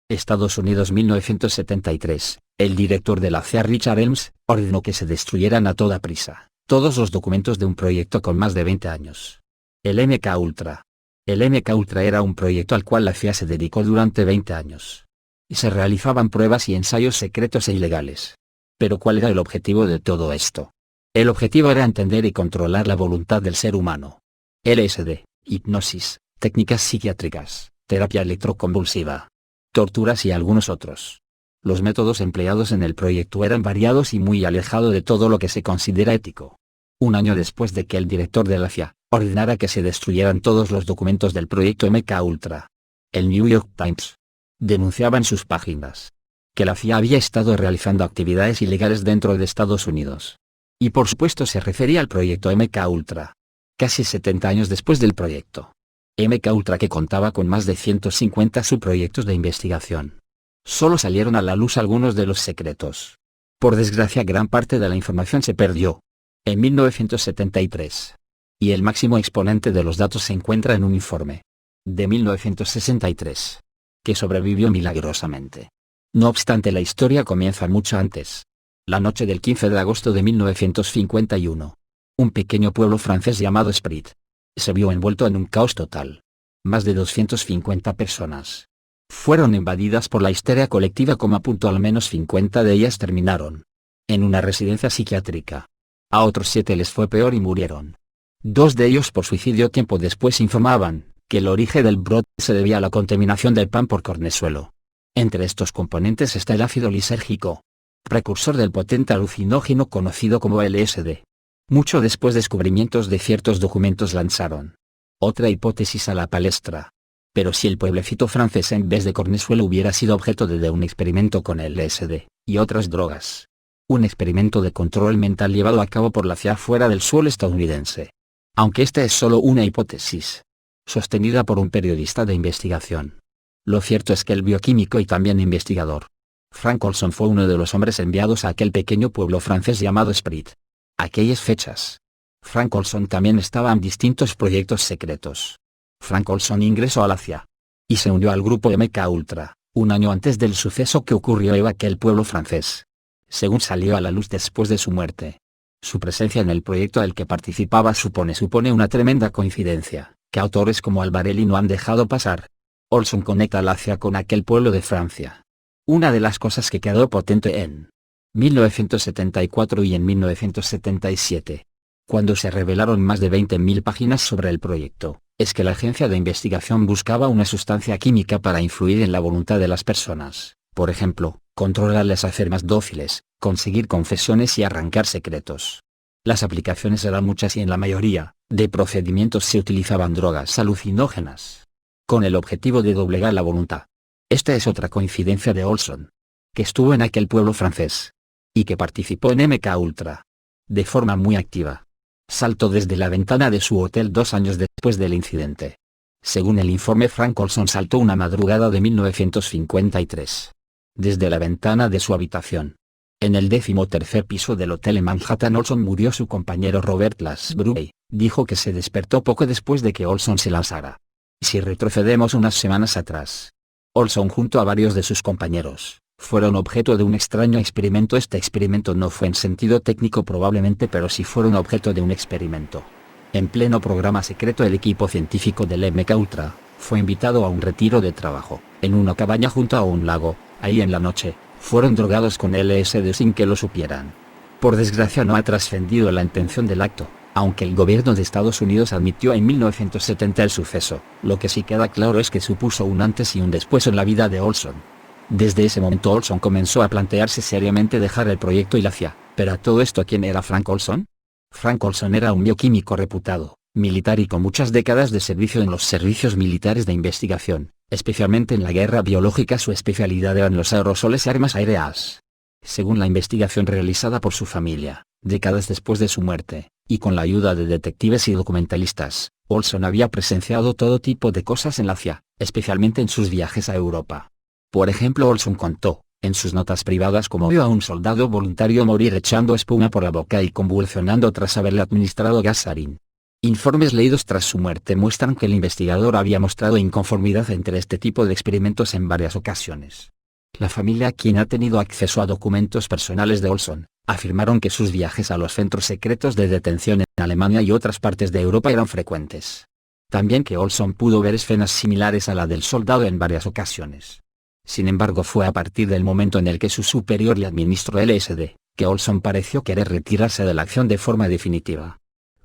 Estados Unidos 1973, el director de la CIA Richard Helms, ordenó que se destruyeran a toda prisa todos los documentos de un proyecto con más de 20 años. El MK Ultra. El MK Ultra era un proyecto al cual la CIA se dedicó durante 20 años. Y se realizaban pruebas y ensayos secretos e ilegales. Pero ¿cuál era el objetivo de todo esto? El objetivo era entender y controlar la voluntad del ser humano. LSD, hipnosis, técnicas psiquiátricas, terapia electroconvulsiva, torturas y algunos otros. Los métodos empleados en el proyecto eran variados y muy alejados de todo lo que se considera ético. Un año después de que el director de la CIA ordenara que se destruyeran todos los documentos del proyecto MK Ultra, el New York Times denunciaba en sus páginas que la CIA había estado realizando actividades ilegales dentro de Estados Unidos. Y por supuesto se refería al proyecto MK Ultra. Casi 70 años después del proyecto MK Ultra, que contaba con más de 150 subproyectos de investigación, solo salieron a la luz algunos de los secretos. Por desgracia, gran parte de la información se perdió en 1973. Y el máximo exponente de los datos se encuentra en un informe de 1963, que sobrevivió milagrosamente. No obstante, la historia comienza mucho antes. La noche del 15 de agosto de 1951, un pequeño pueblo francés llamado Esprit se vio envuelto en un caos total. Más de 250 personas fueron invadidas por la histeria colectiva, como a punto al menos 50 de ellas terminaron en una residencia psiquiátrica. A otros 7 les fue peor y murieron. 2 de ellos por suicidio. Tiempo después informaban que el origen del brote se debía a la contaminación del pan por cornezuelo. Entre estos componentes está el ácido lisérgico, precursor del potente alucinógeno conocido como LSD. Mucho después, descubrimientos de ciertos documentos lanzaron otra hipótesis a la palestra. Pero si el pueblecito francés en vez de cornezuelo hubiera sido objeto de un experimento con LSD y otras drogas, un experimento de control mental llevado a cabo por la CIA fuera del suelo estadounidense. Aunque esta es solo una hipótesis, sostenida por un periodista de investigación. Lo cierto es que el bioquímico y también investigador Frank Olson fue uno de los hombres enviados a aquel pequeño pueblo francés llamado Esprit. Aquellas fechas, Frank Olson también estaba en distintos proyectos secretos. Frank Olson ingresó a la CIA y se unió al grupo MK Ultra, un año antes del suceso que ocurrió en aquel pueblo francés. Según salió a la luz después de su muerte, su presencia en el proyecto al que participaba supone una tremenda coincidencia, que autores como Albarelli no han dejado pasar. Olson conecta a la CIA con aquel pueblo de Francia. Una de las cosas que quedó potente en 1974 y en 1977, cuando se revelaron más de 20.000 páginas sobre el proyecto, es que la agencia de investigación buscaba una sustancia química para influir en la voluntad de las personas. Por ejemplo, controlarles, hacer más dóciles, conseguir confesiones y arrancar secretos. Las aplicaciones eran muchas y en la mayoría de procedimientos se utilizaban drogas alucinógenas, con el objetivo de doblegar la voluntad. Esta es otra coincidencia de Olson, que estuvo en aquel pueblo francés, y que participó en MK Ultra de forma muy activa. Saltó desde la ventana de su hotel 2 años después del incidente. Según el informe, Frank Olson saltó una madrugada de 1953. Desde la ventana de su habitación. En el 13º piso del hotel en Manhattan, Olson murió. Su compañero Robert Lasbrouille dijo que se despertó poco después de que Olson se lanzara. Si retrocedemos unas semanas atrás, Olson junto a varios de sus compañeros fueron objeto de un extraño experimento. Este experimento no fue en sentido técnico probablemente, pero sí fueron objeto de un experimento. En pleno programa secreto, el equipo científico del MK Ultra fue invitado a un retiro de trabajo, en una cabaña junto a un lago. Ahí en la noche, fueron drogados con LSD sin que lo supieran. Por desgracia no ha trascendido la intención del acto, aunque el gobierno de Estados Unidos admitió en 1970 el suceso. Lo que sí queda claro es que supuso un antes y un después en la vida de Olson. Desde ese momento Olson comenzó a plantearse seriamente dejar el proyecto y la CIA. Pero a todo esto, ¿quién era Frank Olson? Frank Olson era un bioquímico reputado, militar y con muchas décadas de servicio en los servicios militares de investigación, especialmente en la guerra biológica. Su especialidad eran los aerosoles y armas aéreas. Según la investigación realizada por su familia, décadas después de su muerte, y con la ayuda de detectives y documentalistas, Olson había presenciado todo tipo de cosas en la CIA, especialmente en sus viajes a Europa. Por ejemplo, Olson contó, en sus notas privadas, cómo vio a un soldado voluntario morir echando espuma por la boca y convulsionando tras haberle administrado gas sarín. Informes leídos tras su muerte muestran que el investigador había mostrado inconformidad entre este tipo de experimentos en varias ocasiones. La familia, quien ha tenido acceso a documentos personales de Olson, afirmaron que sus viajes a los centros secretos de detención en Alemania y otras partes de Europa eran frecuentes. También que Olson pudo ver escenas similares a la del soldado en varias ocasiones. Sin embargo, fue a partir del momento en el que su superior le administró LSD, que Olson pareció querer retirarse de la acción de forma definitiva.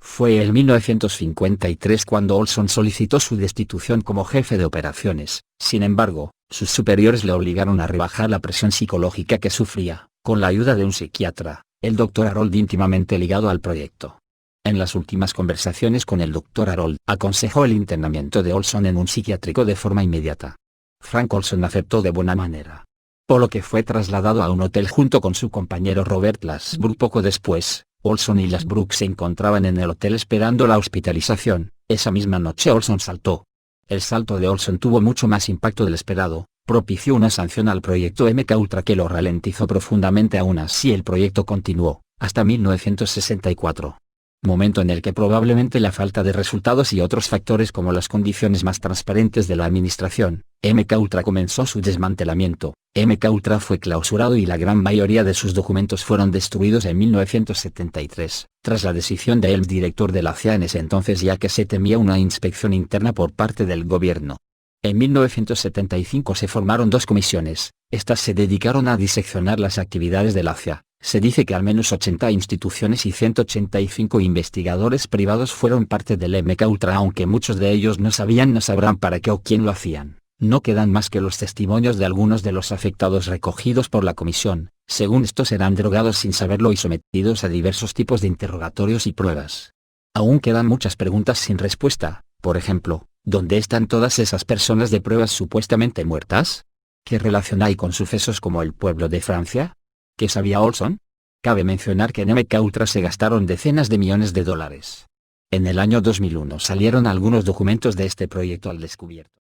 Fue en 1953 cuando Olson solicitó su destitución como jefe de operaciones. Sin embargo, sus superiores le obligaron a rebajar la presión psicológica que sufría, con la ayuda de un psiquiatra, el Dr. Harold, íntimamente ligado al proyecto. En las últimas conversaciones con el Dr. Harold, aconsejó el internamiento de Olson en un psiquiátrico de forma inmediata. Frank Olson aceptó de buena manera, por lo que fue trasladado a un hotel junto con su compañero Robert Lasbrook. Poco después, Olson y Lasbrook se encontraban en el hotel esperando la hospitalización. Esa misma noche Olson saltó. El salto de Olson tuvo mucho más impacto del esperado, propició una sanción al proyecto MKUltra que lo ralentizó profundamente. Aún así, el proyecto continuó, hasta 1964. Momento en el que probablemente la falta de resultados y otros factores como las condiciones más transparentes de la administración, MKUltra comenzó su desmantelamiento. MKUltra fue clausurado y la gran mayoría de sus documentos fueron destruidos en 1973, tras la decisión del director de la CIA en ese entonces, ya que se temía una inspección interna por parte del gobierno. En 1975 se formaron dos comisiones. Estas se dedicaron a diseccionar las actividades de la CIA. Se dice que al menos 80 instituciones y 185 investigadores privados fueron parte del MKUltra, aunque muchos de ellos no sabrán para qué o quién lo hacían. No quedan más que los testimonios de algunos de los afectados recogidos por la comisión. Según estos, eran drogados sin saberlo y sometidos a diversos tipos de interrogatorios y pruebas. Aún quedan muchas preguntas sin respuesta. Por ejemplo, ¿dónde están todas esas personas de pruebas supuestamente muertas? ¿Qué relación hay con sucesos como el pueblo de Francia? ¿Qué sabía Olson? Cabe mencionar que en MKUltra se gastaron decenas de millones de dólares. En el año 2001 salieron algunos documentos de este proyecto al descubierto.